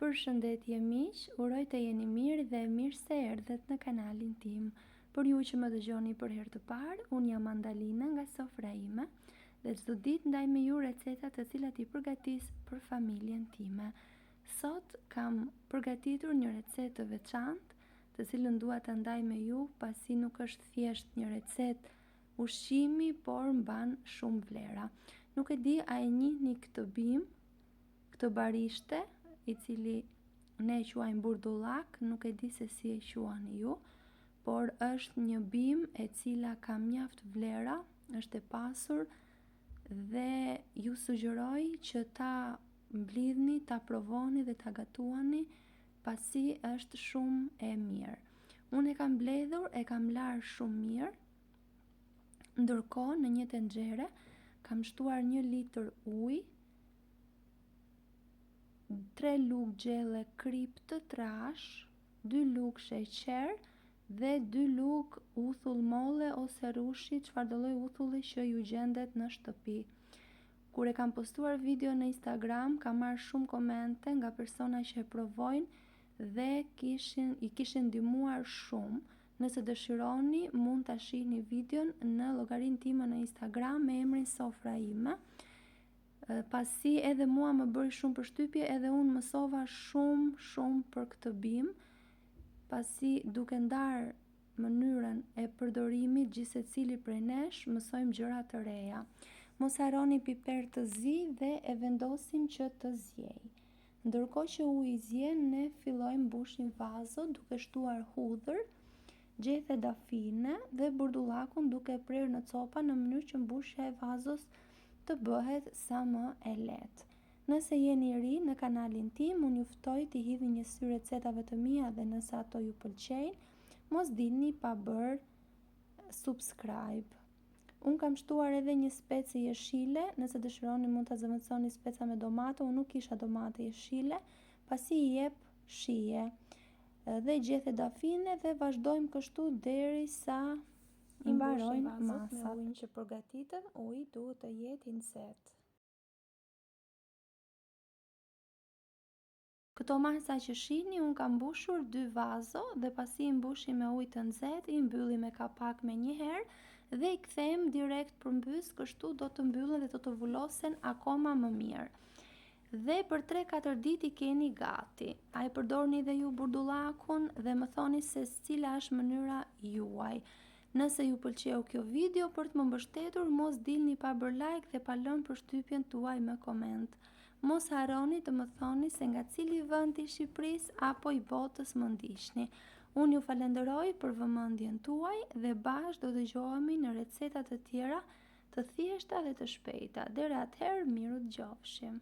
Përshëndetje miq, uroj të jeni mirë dhe mirë se erdhët në kanalin tim. Për ju që më dëgjoni për herë të parë, unë jam Andalina nga sofra ime dhe çdo ditë ndaj me ju receta të cilat I përgatis për familjen time. Sot kam përgatitur një recetë të veçantë, të cilën dua ta ndaj me ju, pasi nuk është thjesht një recetë ushqimi, por mban shumë vlera. Nuk e di a e njihni këtë bim, këtë barishte, I cili ne e quajmë burdullak, nuk e di se si e quani ju, por është një bim e cila ka mjaft vlera, është e pasur dhe ju sugjeroj që ta mblidhni, ta provoni dhe ta gatuani, pasi është shumë e mirë. Unë e kam mbledhur, e kam larë shumë mirë, ndërkohë në një tenxhere kam shtuar 1 litër ujë, 3 lugë gjelle krip të trash, 2 lugë sheqer dhe 2 lugë uthull molle ose rushi, çfarëdo lloj uthulli që ju gjendet në shtëpi. Kur e kam postuar video në Instagram, kam marrë shumë komente nga persona që e provojnë dhe I kishin ndihmuar shumë. Nëse dëshironi, mund ta shihni videon në llogarinë time në Instagram me emrin Sofra ime. Pasi edhe mua më bëri shumë përshtypje, edhe unë mësova shumë për këtë bim, pasi duke ndarë mënyrën e përdorimit gjithsecili prej nesh, mësojmë gjëra të reja. Mos harroni piper të zi dhe e vendosim që të zjej. Ndërkohë që uji zjen, ne fillojmë mbushim vazot duke shtuar hudhër, gjethe dafine dhe burdullakun duke prerë në copa në mënyrë që mbushja e vazos të bëhet sa më e lehtë. Nëse jeni ri në kanalin tim, unë ju ftoj të hidhni një sy recetave të mia dhe nëse ato ju pëlqejnë, mos dilni pa bërë subscribe. Unë kam shtuar edhe një specë jeshile, nëse dëshironi mund ta zëvendësoni speca me domate, unë nuk kisha domate jeshile, pasi I jep shije. Dhe gjethe dafine dhe vazhdojmë kështu derisa I mbarojnë masat. Me ujin që përgatitëm, uji duhet të jetë I nxehtë. Këto masa që shihni, unë kam mbushur 2 vazo dhe pasi I mbushi me ujë të nxehtë, I mbylli me kapak me një herë dhe I kthejmë direkt përmbys, kështu do të mbyllen dhe do të vullosen akoma më mirë. Dhe për 3-4 ditë I keni gati. A I përdorni dhe ju burdullakun dhe më thoni se cila është mënyra juaj. Nëse ju pëlqeu kjo video, për të më mbështetur, mos dilni pa bërë like dhe pa lënë përshtypjen tuaj me koment. Mos harroni të më thoni se nga cili vend I Shqipërisë apo I botës më ndiqni. Unë ju falenderoj për vëmendjen tuaj dhe bashkë do dëgjohemi në receta të tjera të thjeshta dhe të shpejta. Deri atëherë, miru dëgjofshim.